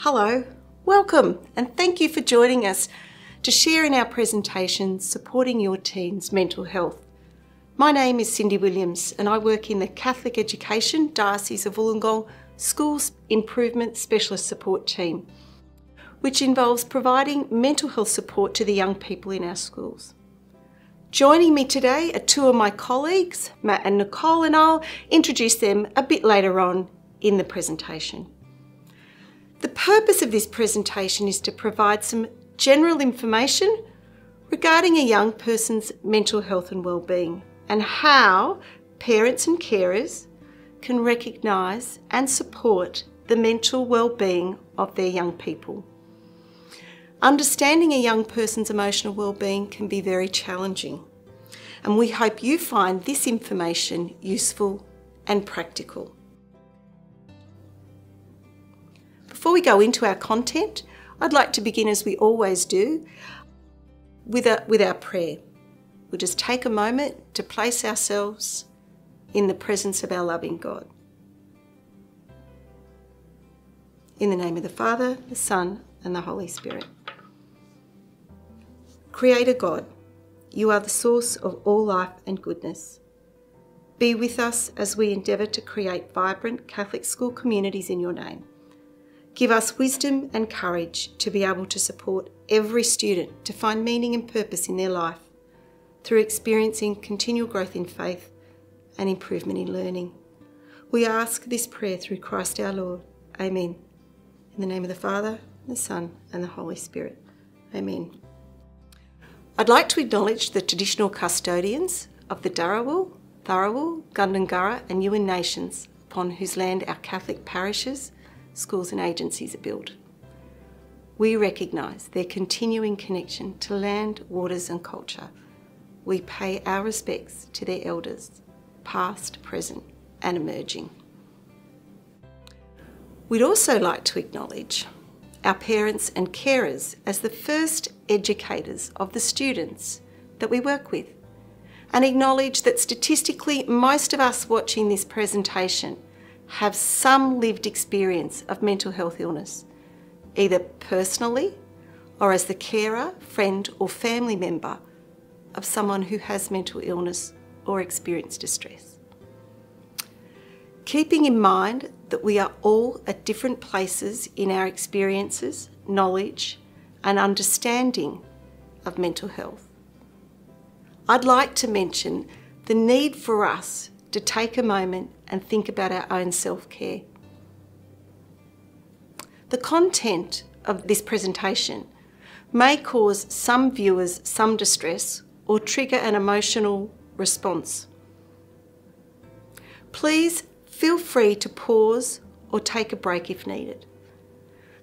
Hello, welcome, and thank you for joining us to share in our presentation Supporting Your Teen's Mental Health. My name is Cindy Williams and I work in the Catholic Education Diocese of Wollongong Schools Improvement Specialist Support Team, which involves providing mental health support to the young people in our schools. Joining me today are two of my colleagues, Matt and Nicole, and I'll introduce them a bit later on in the presentation. The purpose of this presentation is to provide some general information regarding a young person's mental health and well-being and how parents and carers can recognise and support the mental well-being of their young people. Understanding a young person's emotional well-being can be very challenging, and we hope you find this information useful and practical. Before we go into our content, I'd like to begin, as we always do, with our prayer. We'll just take a moment to place ourselves in the presence of our loving God. In the name of the Father, the Son, and the Holy Spirit. Creator God, you are the source of all life and goodness. Be with us as we endeavour to create vibrant Catholic school communities in your name. Give us wisdom and courage to be able to support every student to find meaning and purpose in their life through experiencing continual growth in faith and improvement in learning. We ask this prayer through Christ our Lord. Amen. In the name of the Father, the Son, and the Holy Spirit. Amen. I'd like to acknowledge the traditional custodians of the Dharawal, Tharawal, Gundungurra and Yuin nations upon whose land our Catholic parishes, schools and agencies are built. We recognise their continuing connection to land, waters and culture. We pay our respects to their elders, past, present and emerging. We'd also like to acknowledge our parents and carers as the first educators of the students that we work with, and acknowledge that statistically most of us watching this presentation have some lived experience of mental health illness, either personally or as the carer, friend or family member of someone who has mental illness or experienced distress. Keeping in mind that we are all at different places in our experiences, knowledge and understanding of mental health, I'd like to mention the need for us to take a moment and think about our own self-care. The content of this presentation may cause some viewers some distress or trigger an emotional response. Please feel free to pause or take a break if needed.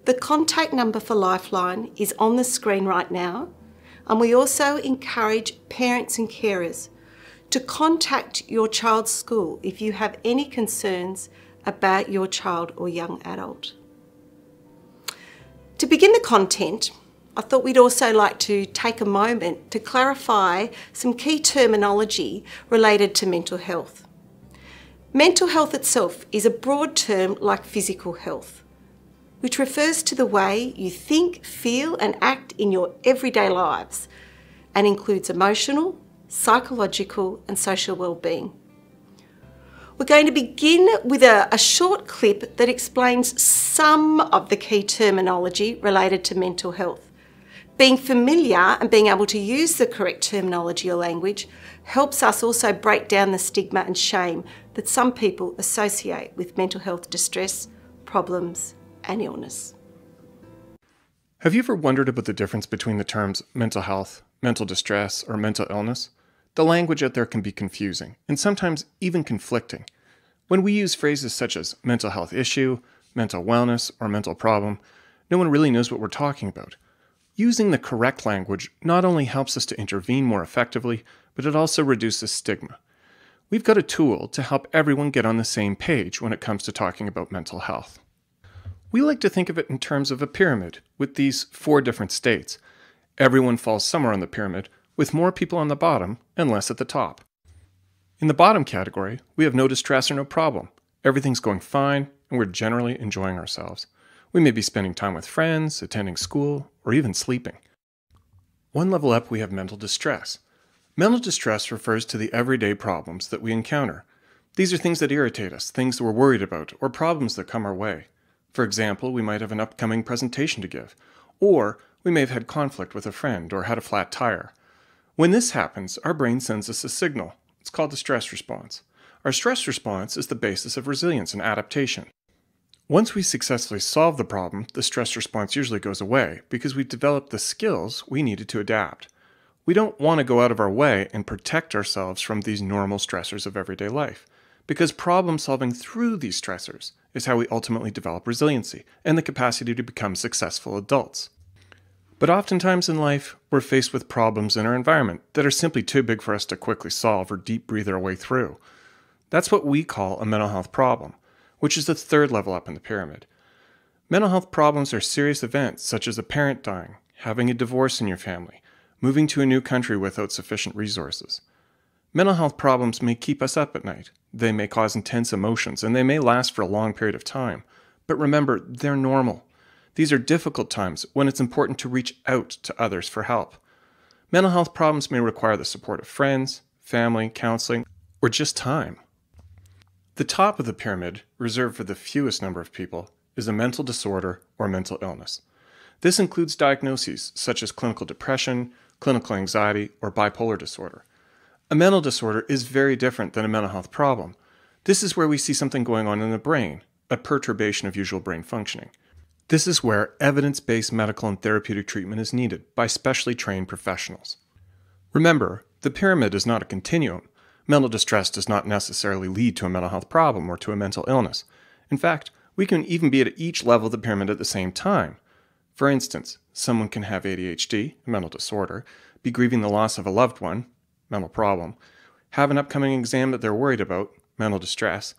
The contact number for Lifeline is on the screen right now, and we also encourage parents and carers to contact your child's school if you have any concerns about your child or young adult. To begin the content, I thought we'd also like to take a moment to clarify some key terminology related to mental health. Mental health itself is a broad term like physical health, which refers to the way you think, feel and act in your everyday lives and includes emotional, psychological and social well-being. We're going to begin with a short clip that explains some of the key terminology related to mental health. Being familiar and being able to use the correct terminology or language helps us also break down the stigma and shame that some people associate with mental health distress, problems and illness. Have you ever wondered about the difference between the terms mental health, mental distress, or mental illness? The language out there can be confusing, and sometimes even conflicting. When we use phrases such as mental health issue, mental wellness, or mental problem, no one really knows what we're talking about. Using the correct language not only helps us to intervene more effectively, but it also reduces stigma. We've got a tool to help everyone get on the same page when it comes to talking about mental health. We like to think of it in terms of a pyramid with these 4 different states. Everyone falls somewhere on the pyramid, with more people on the bottom and less at the top. In the bottom category, we have no distress or no problem. Everything's going fine, and we're generally enjoying ourselves. We may be spending time with friends, attending school, or even sleeping. One level up, we have mental distress. Mental distress refers to the everyday problems that we encounter. These are things that irritate us, things that we're worried about, or problems that come our way. For example, we might have an upcoming presentation to give, or we may have had conflict with a friend or had a flat tire. When this happens, our brain sends us a signal. It's called the stress response. Our stress response is the basis of resilience and adaptation. Once we successfully solve the problem, the stress response usually goes away because we've developed the skills we needed to adapt. We don't want to go out of our way and protect ourselves from these normal stressors of everyday life, because problem solving through these stressors is how we ultimately develop resiliency and the capacity to become successful adults. But oftentimes in life, we're faced with problems in our environment that are simply too big for us to quickly solve or deep breathe our way through. That's what we call a mental health problem, which is the third level up in the pyramid. Mental health problems are serious events such as a parent dying, having a divorce in your family, moving to a new country without sufficient resources. Mental health problems may keep us up at night. They may cause intense emotions, and they may last for a long period of time. But remember, they're normal. These are difficult times when it's important to reach out to others for help. Mental health problems may require the support of friends, family, counseling, or just time. The top of the pyramid, reserved for the fewest number of people, is a mental disorder or mental illness. This includes diagnoses such as clinical depression, clinical anxiety, or bipolar disorder. A mental disorder is very different than a mental health problem. This is where we see something going on in the brain, a perturbation of usual brain functioning. This is where evidence-based medical and therapeutic treatment is needed by specially trained professionals. Remember, the pyramid is not a continuum. Mental distress does not necessarily lead to a mental health problem or to a mental illness. In fact, we can even be at each level of the pyramid at the same time. For instance, someone can have ADHD, a mental disorder, be grieving the loss of a loved one, mental problem, have an upcoming exam that they're worried about, mental distress,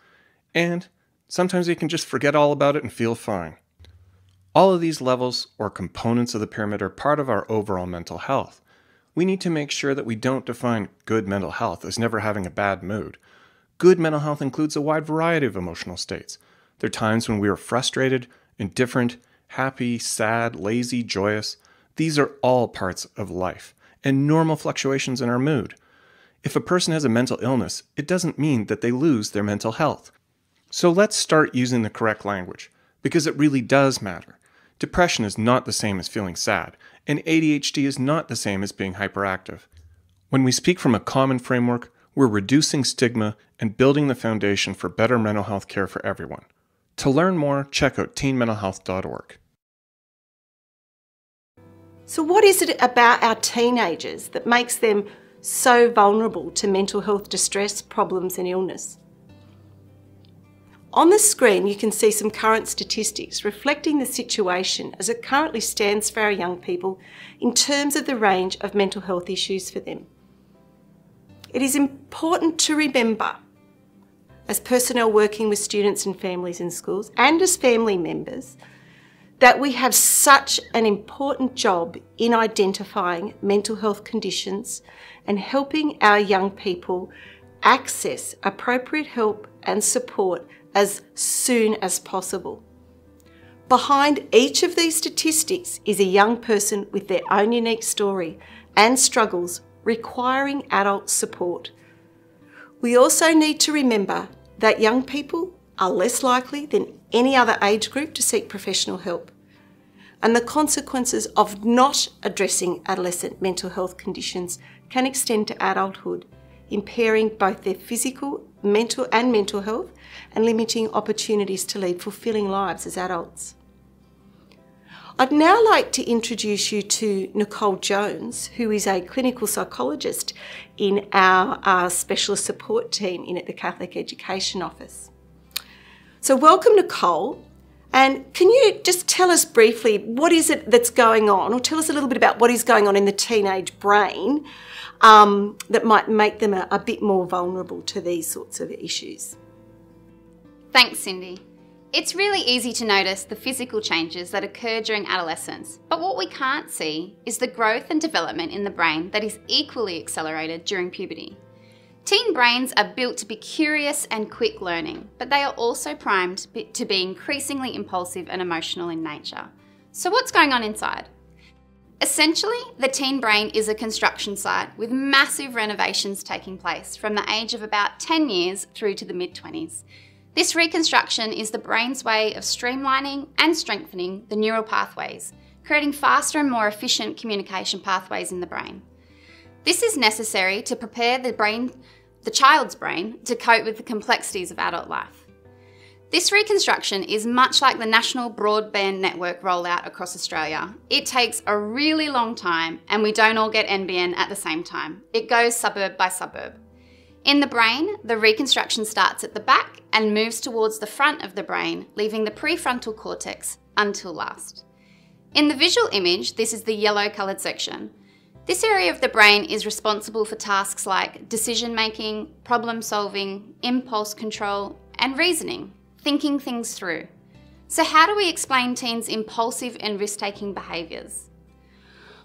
and sometimes they can just forget all about it and feel fine. All of these levels or components of the pyramid are part of our overall mental health. We need to make sure that we don't define good mental health as never having a bad mood. Good mental health includes a wide variety of emotional states. There are times when we are frustrated, indifferent, happy, sad, lazy, joyous. These are all parts of life and normal fluctuations in our mood. If a person has a mental illness, it doesn't mean that they lose their mental health. So let's start using the correct language, because it really does matter. Depression is not the same as feeling sad, and ADHD is not the same as being hyperactive. When we speak from a common framework, we're reducing stigma and building the foundation for better mental health care for everyone. To learn more, check out teenmentalhealth.org. So what is it about our teenagers that makes them so vulnerable to mental health distress, problems and illness? On the screen you can see some current statistics reflecting the situation as it currently stands for our young people in terms of the range of mental health issues for them. It is important to remember, as personnel working with students and families in schools and as family members, that we have such an important job in identifying mental health conditions and helping our young people access appropriate help and support as soon as possible. Behind each of these statistics is a young person with their own unique story and struggles requiring adult support. We also need to remember that young people are less likely than any other age group to seek professional help, and the consequences of not addressing adolescent mental health conditions can extend to adulthood, impairing both their physical, mental health and limiting opportunities to lead fulfilling lives as adults. I'd now like to introduce you to Nicole Jones, who is a clinical psychologist in our specialist support team in at the Catholic Education Office. So welcome, Nicole. And can you just tell us briefly what is it that's going on, or tell us a little bit about what is going on in the teenage brain that might make them a bit more vulnerable to these sorts of issues? Thanks, Cindy. It's really easy to notice the physical changes that occur during adolescence, but what we can't see is the growth and development in the brain that is equally accelerated during puberty. Teen brains are built to be curious and quick learning, but they are also primed to be increasingly impulsive and emotional in nature. So what's going on inside? Essentially, the teen brain is a construction site with massive renovations taking place from the age of about 10 years through to the mid-20s. This reconstruction is the brain's way of streamlining and strengthening the neural pathways, creating faster and more efficient communication pathways in the brain. This is necessary to prepare the child's brain to cope with the complexities of adult life. This reconstruction is much like the national broadband network rollout across Australia. It takes a really long time and we don't all get NBN at the same time. It goes suburb by suburb. In the brain, the reconstruction starts at the back and moves towards the front of the brain, leaving the prefrontal cortex until last. In the visual image, this is the yellow-coloured section. This area of the brain is responsible for tasks like decision-making, problem-solving, impulse control, and reasoning, thinking things through. So how do we explain teens' impulsive and risk-taking behaviours?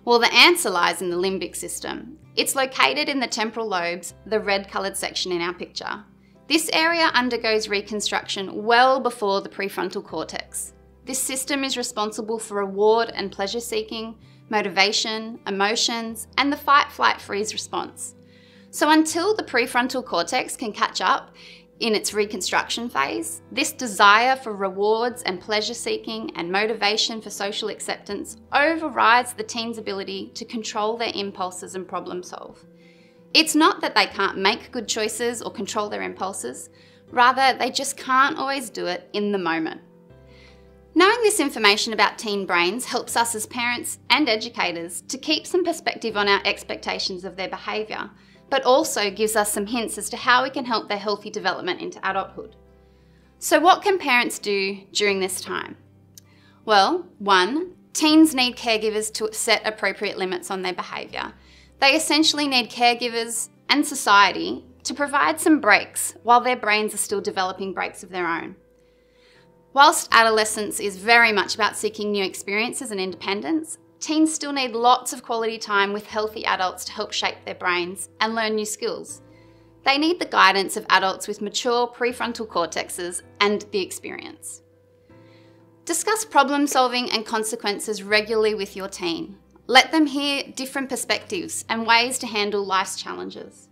Well, the answer lies in the limbic system. It's located in the temporal lobes, the red-coloured section in our picture. This area undergoes reconstruction well before the prefrontal cortex. This system is responsible for reward and pleasure seeking, motivation, emotions, and the fight-flight-freeze response. So until the prefrontal cortex can catch up in its reconstruction phase, this desire for rewards and pleasure seeking and motivation for social acceptance overrides the teen's ability to control their impulses and problem solve. It's not that they can't make good choices or control their impulses, rather they just can't always do it in the moment. Knowing this information about teen brains helps us as parents and educators to keep some perspective on our expectations of their behaviour, but also gives us some hints as to how we can help their healthy development into adulthood. So what can parents do during this time? Well, 1, teens need caregivers to set appropriate limits on their behaviour. They essentially need caregivers and society to provide some breaks while their brains are still developing breaks of their own. Whilst adolescence is very much about seeking new experiences and independence, teens still need lots of quality time with healthy adults to help shape their brains and learn new skills. They need the guidance of adults with mature prefrontal cortexes and the experience. Discuss problem solving and consequences regularly with your teen. Let them hear different perspectives and ways to handle life's challenges.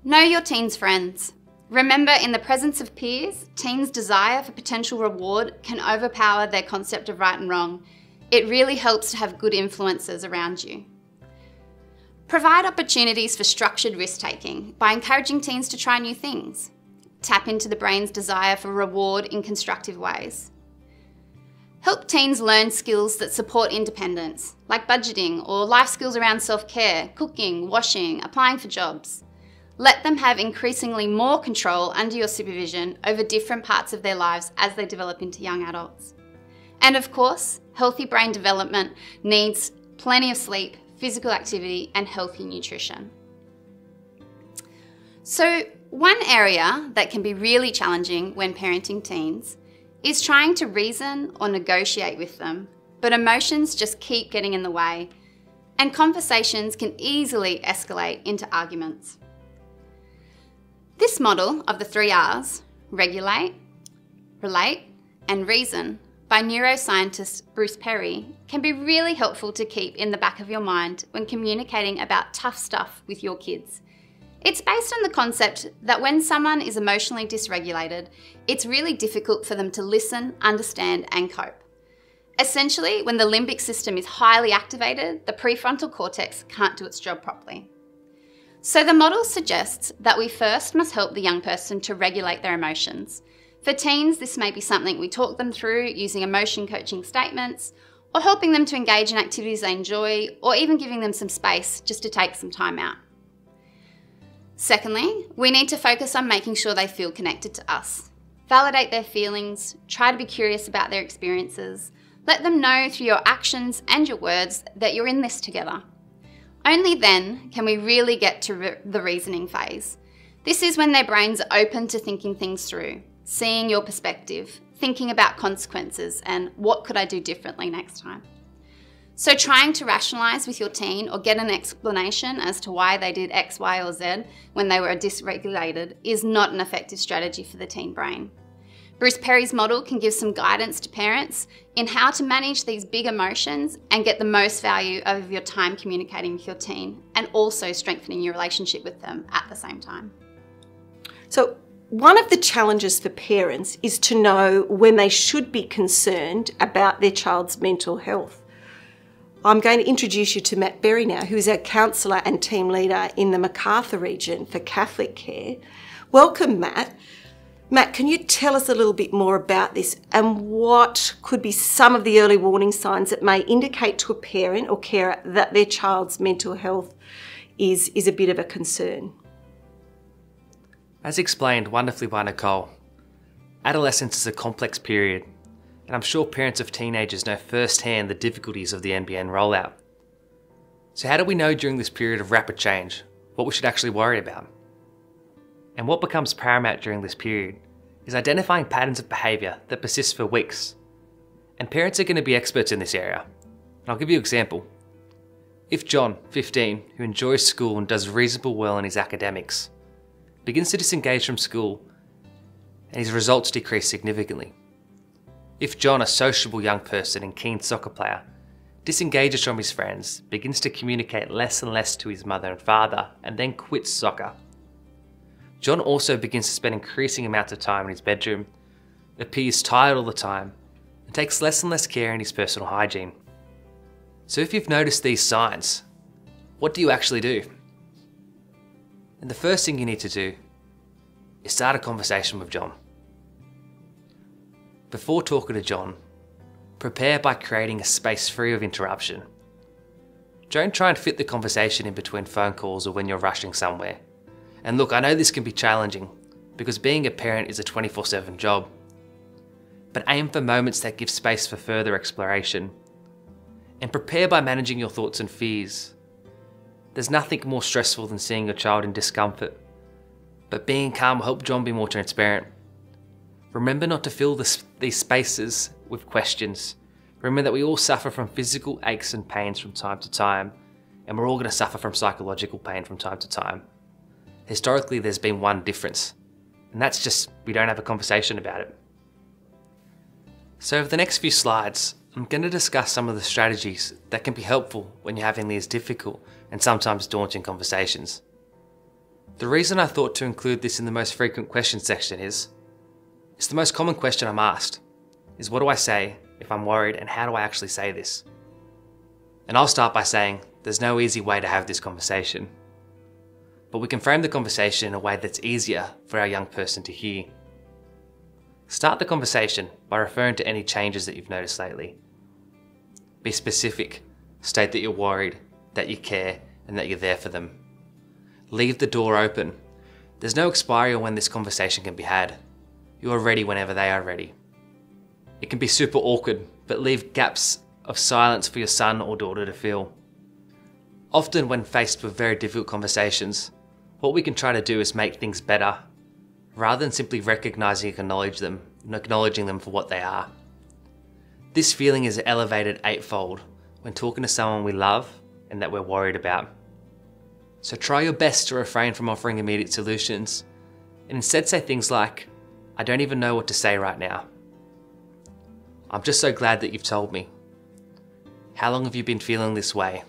Know your teen's friends. Remember, in the presence of peers, teens' desire for potential reward can overpower their concept of right and wrong. It really helps to have good influences around you. Provide opportunities for structured risk-taking by encouraging teens to try new things. Tap into the brain's desire for reward in constructive ways. Help teens learn skills that support independence, like budgeting or life skills around self-care, cooking, washing, applying for jobs. Let them have increasingly more control under your supervision over different parts of their lives as they develop into young adults. And of course, healthy brain development needs plenty of sleep, physical activity, and healthy nutrition. So, one area that can be really challenging when parenting teens is trying to reason or negotiate with them, but emotions just keep getting in the way, and conversations can easily escalate into arguments. This model of the 3 R's, regulate, relate, and reason, by neuroscientist Bruce Perry, can be really helpful to keep in the back of your mind when communicating about tough stuff with your kids. It's based on the concept that when someone is emotionally dysregulated, it's really difficult for them to listen, understand, and cope. Essentially, when the limbic system is highly activated, the prefrontal cortex can't do its job properly. So the model suggests that we first must help the young person to regulate their emotions. For teens, this may be something we talk them through using emotion coaching statements, or helping them to engage in activities they enjoy, or even giving them some space just to take some time out. Secondly, we need to focus on making sure they feel connected to us. Validate their feelings, try to be curious about their experiences, let them know through your actions and your words that you're in this together. Only then can we really get to the reasoning phase. This is when their brains are open to thinking things through, seeing your perspective, thinking about consequences and what could I do differently next time. So trying to rationalise with your teen or get an explanation as to why they did X, Y or Z when they were dysregulated is not an effective strategy for the teen brain. Bruce Perry's model can give some guidance to parents in how to manage these big emotions and get the most value out of your time communicating with your teen, and also strengthening your relationship with them at the same time. So one of the challenges for parents is to know when they should be concerned about their child's mental health. I'm going to introduce you to Matt Berry now, who is our counsellor and team leader in the Macarthur region for CatholicCare. Welcome, Matt. Matt, can you tell us a little bit more about this and what could be some of the early warning signs that may indicate to a parent or carer that their child's mental health is a bit of a concern? As explained wonderfully by Nicole, adolescence is a complex period, and I'm sure parents of teenagers know firsthand the difficulties of the NBN rollout. So how do we know during this period of rapid change what we should actually worry about? And what becomes paramount during this period is identifying patterns of behaviour that persist for weeks. And parents are going to be experts in this area. And I'll give you an example. If John, 15, who enjoys school and does reasonably well in his academics, begins to disengage from school and his results decrease significantly. If John, a sociable young person and keen soccer player, disengages from his friends, begins to communicate less and less to his mother and father, and then quits soccer. John also begins to spend increasing amounts of time in his bedroom, appears tired all the time, and takes less and less care in his personal hygiene. So if you've noticed these signs, what do you actually do? And the first thing you need to do is start a conversation with John. Before talking to John, prepare by creating a space free of interruption. Don't try and fit the conversation in between phone calls or when you're rushing somewhere. And look, I know this can be challenging because being a parent is a 24/7 job. But aim for moments that give space for further exploration. And prepare by managing your thoughts and fears. There's nothing more stressful than seeing your child in discomfort. But being calm will help John be more transparent. Remember not to fill these spaces with questions. Remember that we all suffer from physical aches and pains from time to time, and we're all going to suffer from psychological pain from time to time. Historically, there's been one difference, and that's just we don't have a conversation about it. So over the next few slides, I'm going to discuss some of the strategies that can be helpful when you're having these difficult and sometimes daunting conversations. The reason I thought to include this in the most frequent questions section is, it's the most common question I'm asked, is what do I say if I'm worried and how do I actually say this? And I'll start by saying there's no easy way to have this conversation. But we can frame the conversation in a way that's easier for our young person to hear. Start the conversation by referring to any changes that you've noticed lately. Be specific, state that you're worried, that you care, and that you're there for them. Leave the door open. There's no expiry on when this conversation can be had. You are ready whenever they are ready. It can be super awkward, but leave gaps of silence for your son or daughter to fill. Often when faced with very difficult conversations, what we can try to do is make things better, rather than simply recognizing and acknowledging them for what they are. This feeling is elevated eightfold when talking to someone we love and that we're worried about. So try your best to refrain from offering immediate solutions, and instead say things like, I don't even know what to say right now. I'm just so glad that you've told me. How long have you been feeling this way?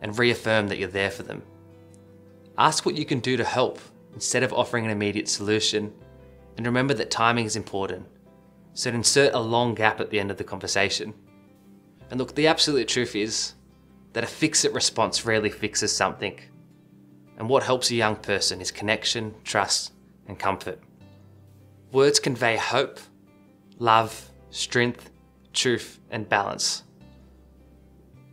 And reaffirm that you're there for them. Ask what you can do to help instead of offering an immediate solution, and remember that timing is important, so insert a long gap at the end of the conversation. And look, the absolute truth is that a fix-it response rarely fixes something, and what helps a young person is connection, trust, and comfort. Words convey hope, love, strength, truth, and balance.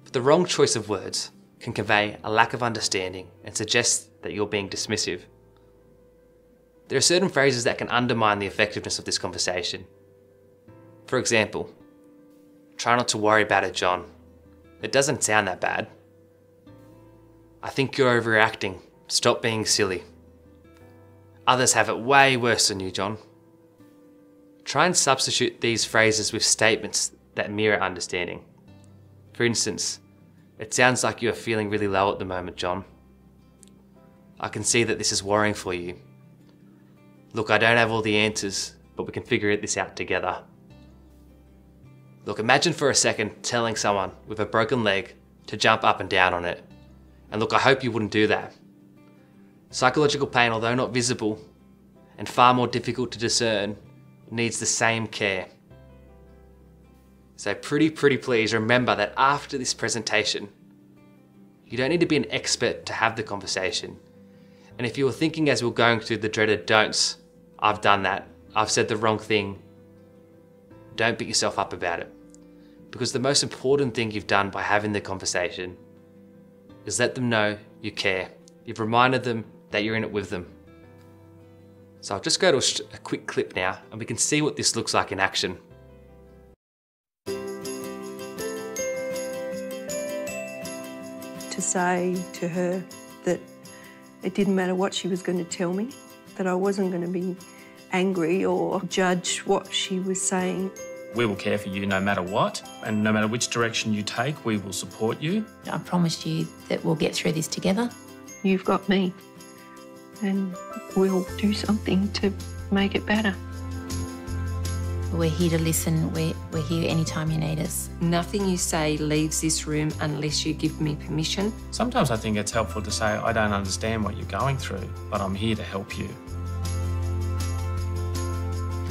But the wrong choice of words can convey a lack of understanding and suggest that you're being dismissive. There are certain phrases that can undermine the effectiveness of this conversation. For example, try not to worry about it, John. It doesn't sound that bad. I think you're overreacting. Stop being silly. Others have it way worse than you, John. Try and substitute these phrases with statements that mirror understanding. For instance, it sounds like you are feeling really low at the moment, John. I can see that this is worrying for you. Look, I don't have all the answers, but we can figure this out together. Look, imagine for a second telling someone with a broken leg to jump up and down on it. And look, I hope you wouldn't do that. Psychological pain, although not visible and far more difficult to discern, needs the same care. So pretty please remember that after this presentation, you don't need to be an expert to have the conversation. And if you were thinking as we're going through the dreaded don'ts, I've done that, I've said the wrong thing, don't beat yourself up about it. Because the most important thing you've done by having the conversation is let them know you care. You've reminded them that you're in it with them. So I'll just go to a quick clip now and we can see what this looks like in action. To say to her that it didn't matter what she was going to tell me, that I wasn't going to be angry or judge what she was saying. We will care for you no matter what, and no matter which direction you take, we will support you. I promised you that we'll get through this together. You've got me, and we'll do something to make it better. We're here to listen. We're here anytime you need us. Nothing you say leaves this room unless you give me permission. Sometimes I think it's helpful to say, I don't understand what you're going through, but I'm here to help you.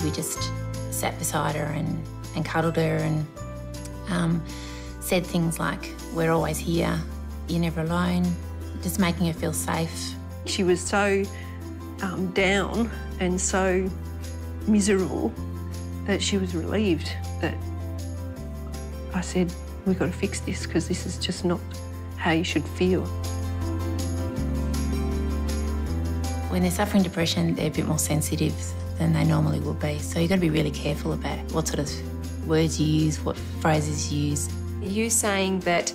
We just sat beside her and cuddled her and said things like, we're always here, you're never alone, just making her feel safe. She was so down and so miserable that she was relieved that I said, we've got to fix this because this is just not how you should feel. When they're suffering depression, they're a bit more sensitive than they normally would be. So you've got to be really careful about what sort of words you use, what phrases you use. You saying that,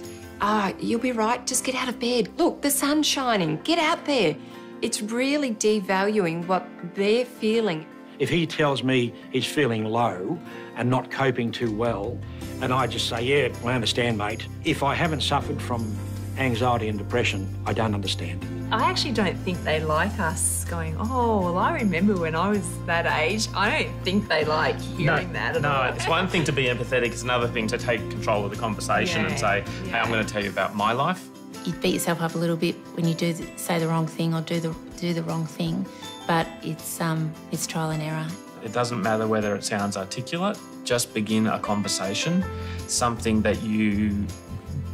you'll be right, just get out of bed. Look, the sun's shining, get out there. It's really devaluing what they're feeling. If he tells me he's feeling low and not coping too well, and I just say, yeah, I understand, mate. If I haven't suffered from anxiety and depression, I don't understand. I actually don't think they like us going, oh, well, I remember when I was that age. I don't think they like hearing that at all. No, it's one thing to be empathetic, it's another thing to take control of the conversation and say, hey, I'm going to tell you about my life. You beat yourself up a little bit when you do say the wrong thing or do the wrong thing, but it's trial and error. It doesn't matter whether it sounds articulate, just begin a conversation, something that you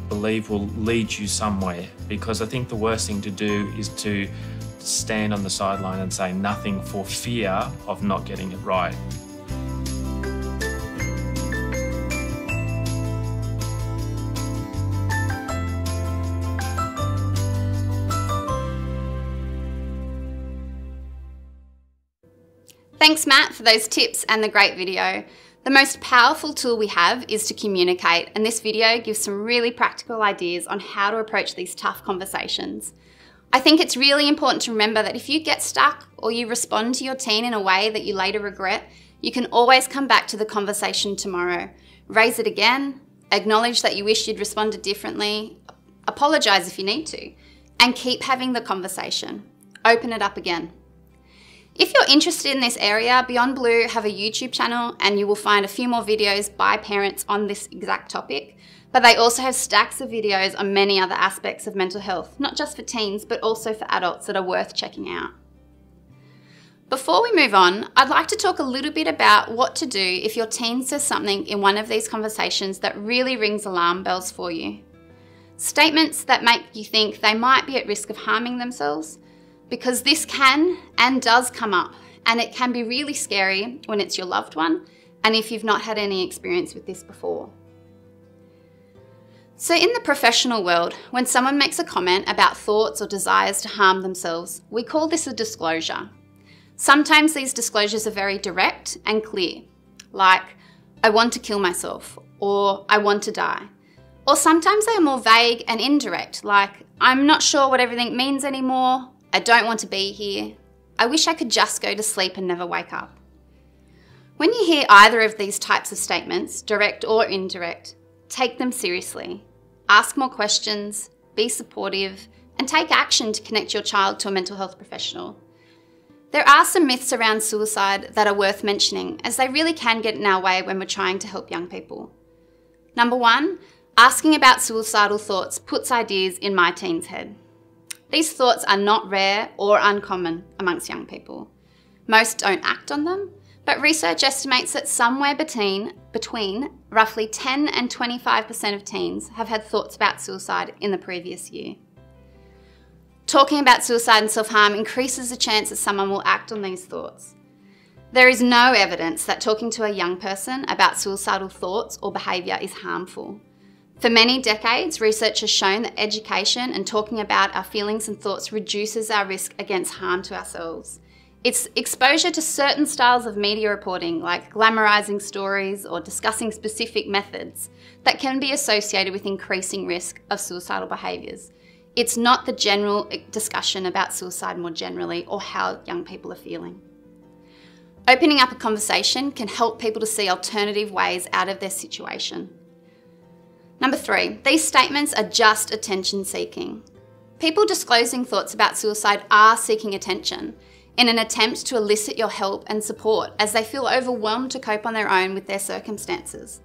believe will lead you somewhere, because I think the worst thing to do is to stand on the sideline and say nothing for fear of not getting it right. Thanks, Matt, for those tips and the great video. The most powerful tool we have is to communicate, and this video gives some really practical ideas on how to approach these tough conversations. I think it's really important to remember that if you get stuck or you respond to your teen in a way that you later regret, you can always come back to the conversation tomorrow. Raise it again, acknowledge that you wish you'd responded differently, apologise if you need to, and keep having the conversation. Open it up again. If you're interested in this area, Beyond Blue have a YouTube channel and you will find a few more videos by parents on this exact topic, but they also have stacks of videos on many other aspects of mental health, not just for teens, but also for adults that are worth checking out. Before we move on, I'd like to talk a little bit about what to do if your teen says something in one of these conversations that really rings alarm bells for you. Statements that make you think they might be at risk of harming themselves, because this can and does come up, and it can be really scary when it's your loved one and if you've not had any experience with this before. So in the professional world, when someone makes a comment about thoughts or desires to harm themselves, we call this a disclosure. Sometimes these disclosures are very direct and clear, like, I want to kill myself, or I want to die. Or sometimes they are more vague and indirect, like, I'm not sure what everything means anymore, I don't want to be here. I wish I could just go to sleep and never wake up. When you hear either of these types of statements, direct or indirect, take them seriously. Ask more questions, be supportive, and take action to connect your child to a mental health professional. There are some myths around suicide that are worth mentioning, as they really can get in our way when we're trying to help young people. Number one, asking about suicidal thoughts puts ideas in my teen's head. These thoughts are not rare or uncommon amongst young people. Most don't act on them, but research estimates that somewhere between roughly 10 and 25% of teens have had thoughts about suicide in the previous year. Talking about suicide and self-harm increases the chance that someone will act on these thoughts. There is no evidence that talking to a young person about suicidal thoughts or behaviour is harmful. For many decades, research has shown that education and talking about our feelings and thoughts reduces our risk against harm to ourselves. It's exposure to certain styles of media reporting, like glamorising stories or discussing specific methods, that can be associated with increasing risk of suicidal behaviours. It's not the general discussion about suicide more generally or how young people are feeling. Opening up a conversation can help people to see alternative ways out of their situation. Number three, these statements are just attention seeking. People disclosing thoughts about suicide are seeking attention in an attempt to elicit your help and support as they feel overwhelmed to cope on their own with their circumstances.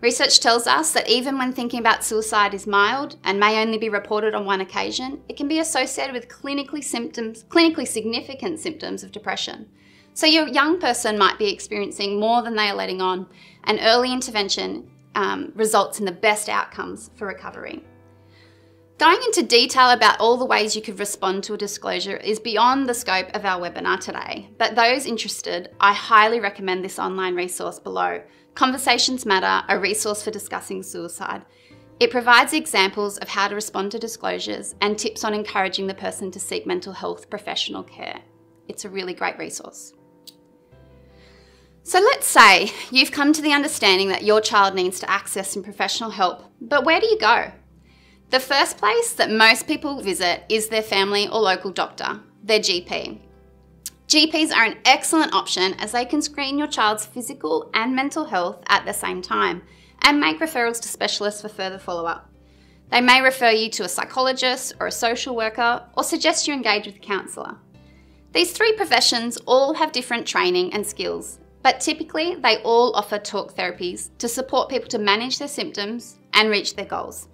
Research tells us that even when thinking about suicide is mild and may only be reported on one occasion, it can be associated with clinically significant symptoms of depression. So your young person might be experiencing more than they are letting on, and early intervention results in the best outcomes for recovery. Going into detail about all the ways you could respond to a disclosure is beyond the scope of our webinar today, but those interested, I highly recommend this online resource below, Conversations Matter, a resource for discussing suicide. It provides examples of how to respond to disclosures and tips on encouraging the person to seek mental health professional care. It's a really great resource. So let's say you've come to the understanding that your child needs to access some professional help, but where do you go? The first place that most people visit is their family or local doctor, their GP. GPs are an excellent option as they can screen your child's physical and mental health at the same time and make referrals to specialists for further follow-up. They may refer you to a psychologist or a social worker or suggest you engage with a counsellor. These three professions all have different training and skills, but typically they all offer talk therapies to support people to manage their symptoms and reach their goals.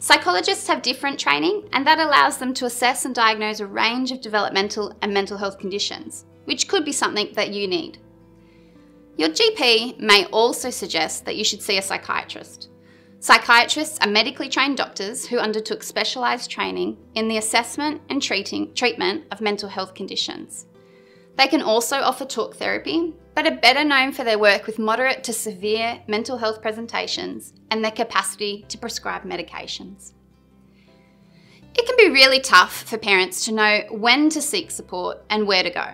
Psychologists have different training, and that allows them to assess and diagnose a range of developmental and mental health conditions, which could be something that you need. Your GP may also suggest that you should see a psychiatrist. Psychiatrists are medically trained doctors who undertook specialised training in the assessment and treatment of mental health conditions. They can also offer talk therapy, but are better known for their work with moderate to severe mental health presentations and their capacity to prescribe medications. It can be really tough for parents to know when to seek support and where to go.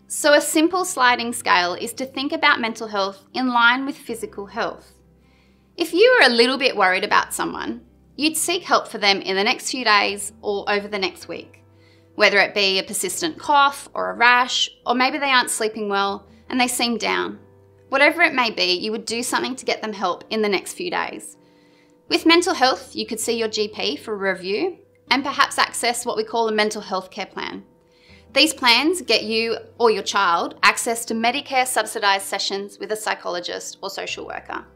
So a simple sliding scale is to think about mental health in line with physical health. If you are a little bit worried about someone, you'd seek help for them in the next few days or over the next week, whether it be a persistent cough or a rash, or maybe they aren't sleeping well and they seem down. Whatever it may be, you would do something to get them help in the next few days. With mental health, you could see your GP for a review and perhaps access what we call a mental health care plan. These plans get you or your child access to Medicare subsidised sessions with a psychologist or social worker.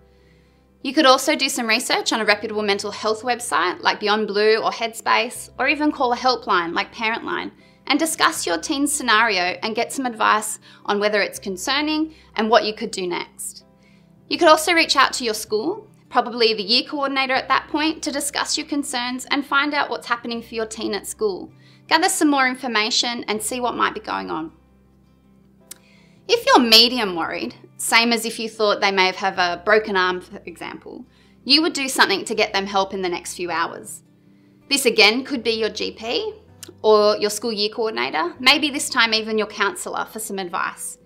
You could also do some research on a reputable mental health website like Beyond Blue or Headspace, or even call a helpline like Parentline and discuss your teen's scenario and get some advice on whether it's concerning and what you could do next. You could also reach out to your school, probably the year coordinator at that point, to discuss your concerns and find out what's happening for your teen at school. Gather some more information and see what might be going on. If you're medium worried, same as if you thought they may have a broken arm, for example, you would do something to get them help in the next few hours. This again could be your GP or your school year coordinator, maybe this time even your counsellor for some advice.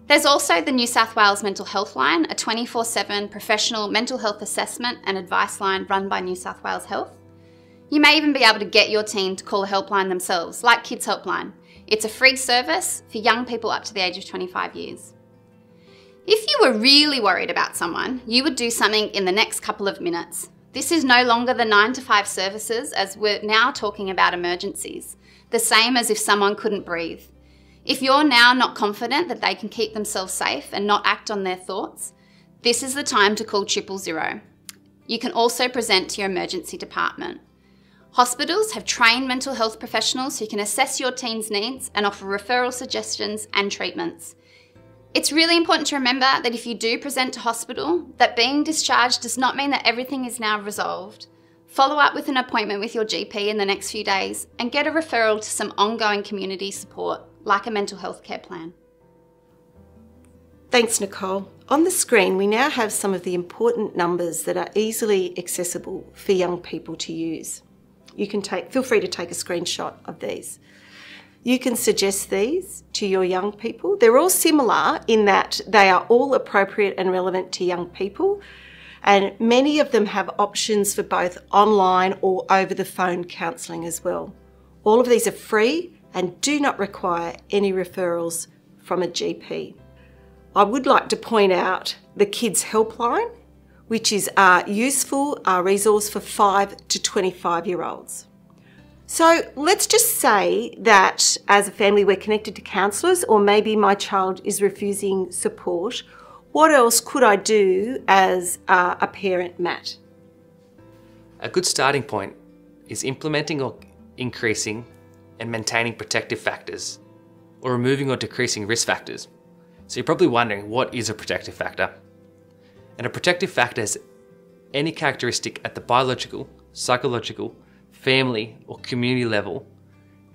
There's also the New South Wales Mental Health Line, a 24/7 professional mental health assessment and advice line run by New South Wales Health. You may even be able to get your teen to call a helpline themselves, like Kids Helpline. It's a free service for young people up to the age of 25 years. If you were really worried about someone, you would do something in the next couple of minutes. This is no longer the 9 to 5 services, as we're now talking about emergencies, the same as if someone couldn't breathe. If you're now not confident that they can keep themselves safe and not act on their thoughts, this is the time to call 000. You can also present to your emergency department. Hospitals have trained mental health professionals who can assess your teen's needs and offer referral suggestions and treatments. It's really important to remember that if you do present to hospital, that being discharged does not mean that everything is now resolved. Follow up with an appointment with your GP in the next few days and get a referral to some ongoing community support, like a mental health care plan. Thanks, Nicole. On the screen, we now have some of the important numbers that are easily accessible for young people to use. Feel free to take a screenshot of these. You can suggest these to your young people. They're all similar in that they are all appropriate and relevant to young people, and many of them have options for both online or over the phone counselling as well. All of these are free and do not require any referrals from a GP. I would like to point out the Kids Helpline, which is a useful resource for 5 to 25-year-olds. So let's just say that as a family we're connected to counsellors, or maybe my child is refusing support. What else could I do as a parent, Matt? A good starting point is implementing or increasing and maintaining protective factors, or removing or decreasing risk factors. So you're probably wondering, what is a protective factor? And a protective factor is any characteristic at the biological, psychological, family or community level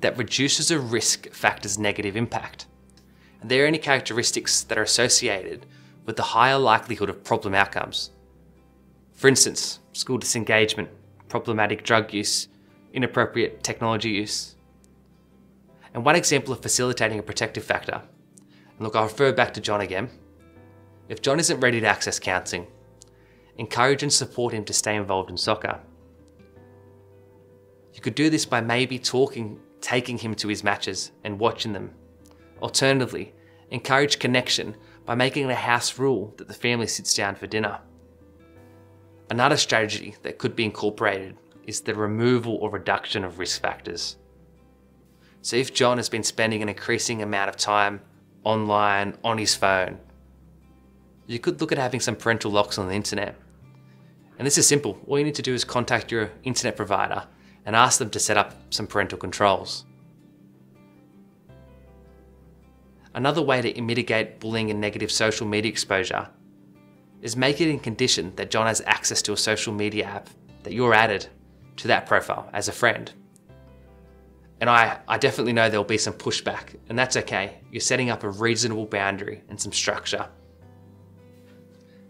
that reduces a risk factor's negative impact. And there are any characteristics that are associated with the higher likelihood of problem outcomes. For instance, school disengagement, problematic drug use, inappropriate technology use. And one example of facilitating a protective factor, and look, I'll refer back to John again. If John isn't ready to access counselling, encourage and support him to stay involved in soccer. You could do this by maybe taking him to his matches and watching them. Alternatively, encourage connection by making it a house rule that the family sits down for dinner. Another strategy that could be incorporated is the removal or reduction of risk factors. So if John has been spending an increasing amount of time online, on his phone, you could look at having some parental locks on the internet. And this is simple. All you need to do is contact your internet provider and ask them to set up some parental controls. Another way to mitigate bullying and negative social media exposure is make it in condition that John has access to a social media app, that you're added to that profile as a friend. And I definitely know there'll be some pushback, and that's okay. You're setting up a reasonable boundary and some structure.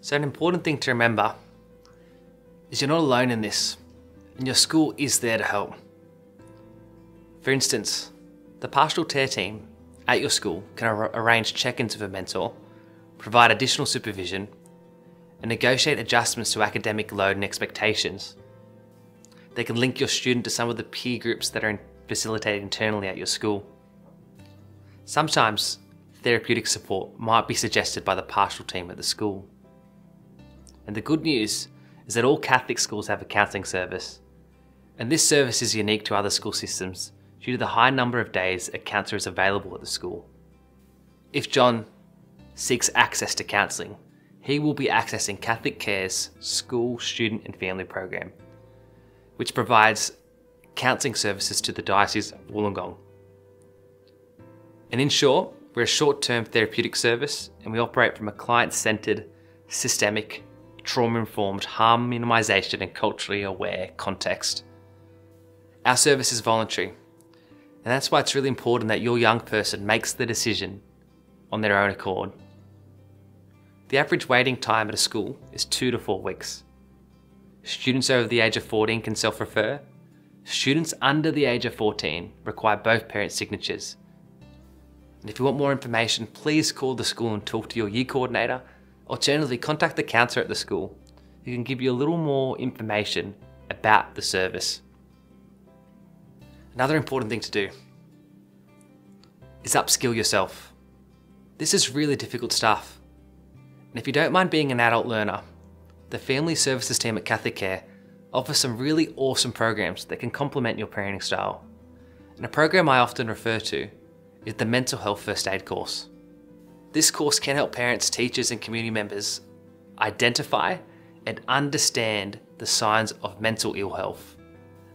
So an important thing to remember is you're not alone in this, and your school is there to help. For instance, the pastoral care team at your school can arrange check-ins with a mentor, provide additional supervision, and negotiate adjustments to academic load and expectations. They can link your student to some of the peer groups that are facilitated internally at your school. Sometimes therapeutic support might be suggested by the pastoral team at the school. And the good news is that all Catholic schools have a counselling service, and this service is unique to other school systems due to the high number of days a counsellor is available at the school. If John seeks access to counselling, he will be accessing CatholicCare's School, Student and Family program, which provides counselling services to the Diocese of Wollongong. And in short, we're a short-term therapeutic service, and we operate from a client-centred, systemic, trauma-informed, harm minimisation and culturally aware context. Our service is voluntary, and that's why it's really important that your young person makes the decision on their own accord. The average waiting time at a school is 2 to 4 weeks. Students over the age of 14 can self-refer. Students under the age of 14 require both parents' signatures. And if you want more information, please call the school and talk to your year coordinator. Alternatively, contact the counsellor at the school, who can give you a little more information about the service. Another important thing to do is upskill yourself. This is really difficult stuff, And if you don't mind being an adult learner, the Family Services team at CatholicCare offers some really awesome programs that can complement your parenting style. And a program I often refer to is the Mental Health First Aid course. This course can help parents, teachers and community members identify and understand the signs of mental ill health.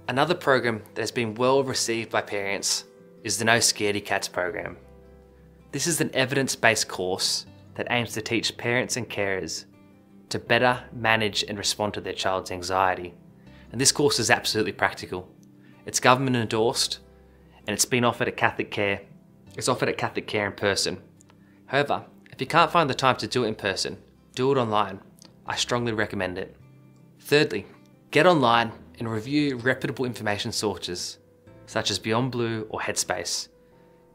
Another program that has been well received by parents is the No Scaredy Cats program. This is an evidence-based course that aims to teach parents and carers to better manage and respond to their child's anxiety. And this course is absolutely practical. It's government endorsed and it's been offered at CatholicCare. It's offered at CatholicCare in person. However, if you can't find the time to do it in person, do it online. I strongly recommend it. Thirdly, get online and review reputable information sources such as Beyond Blue or Headspace.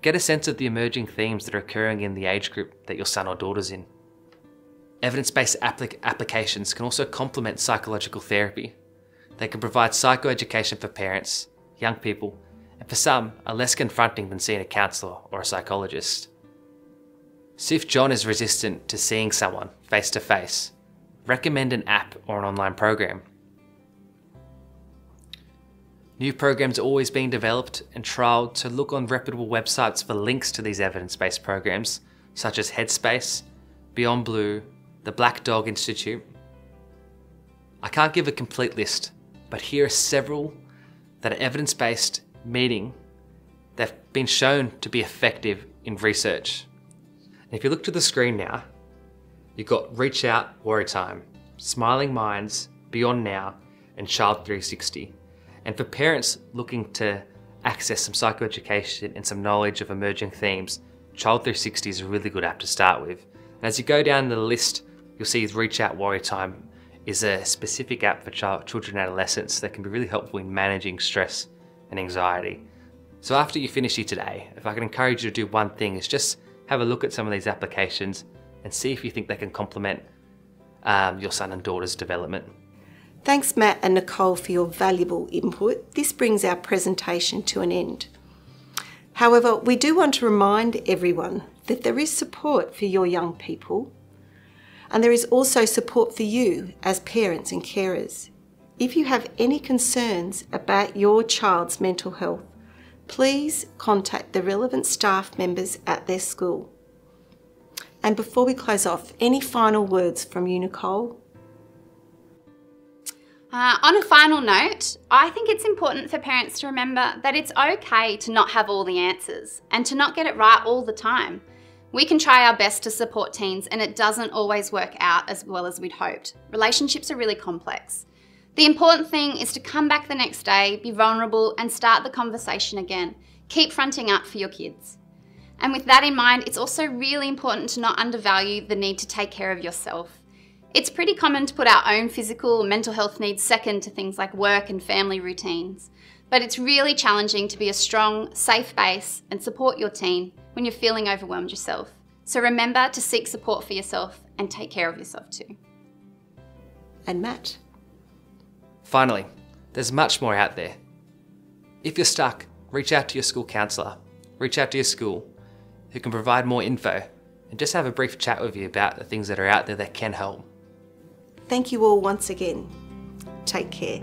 Get a sense of the emerging themes that are occurring in the age group that your son or daughter's in. Evidence-based applications can also complement psychological therapy. They can provide psychoeducation for parents, young people, and for some are less confronting than seeing a counsellor or a psychologist. So if John is resistant to seeing someone face to face, recommend an app or an online program. New programs are always being developed and trialled, so look on reputable websites for links to these evidence-based programs, such as Headspace, Beyond Blue, the Black Dog Institute. I can't give a complete list, but here are several that are evidence-based, meaning they've been shown to be effective in research. And if you look to the screen now, you've got Reach Out, Worry Time, Smiling Minds, Beyond Now, and Child 360. And for parents looking to access some psychoeducation and some knowledge of emerging themes, Child 360 is a really good app to start with. And as you go down the list, you'll see Reach Out, Worry Time is a specific app for children and adolescents that can be really helpful in managing stress and anxiety. So after you finish here today, if I can encourage you to do one thing, is just have a look at some of these applications and see if you think they can complement your son and daughter's development. Thanks Matt and Nicole for your valuable input. This brings our presentation to an end. However, we do want to remind everyone that there is support for your young people, and there is also support for you as parents and carers. If you have any concerns about your child's mental health, please contact the relevant staff members at their school. And before we close off, any final words from you, Nicole? On a final note, I think it's important for parents to remember that it's okay to not have all the answers and to not get it right all the time. We can try our best to support teens and it doesn't always work out as well as we'd hoped. Relationships are really complex. The important thing is to come back the next day, be vulnerable and start the conversation again. Keep fronting up for your kids. And with that in mind, it's also really important to not undervalue the need to take care of yourself. It's pretty common to put our own physical and mental health needs second to things like work and family routines. But it's really challenging to be a strong, safe base and support your teen when you're feeling overwhelmed yourself. So remember to seek support for yourself and take care of yourself too. And Matt? Finally, there's much more out there. If you're stuck, reach out to your school counsellor, reach out to your school, who can provide more info and just have a brief chat with you about the things that are out there that can help. Thank you all once again. Take care.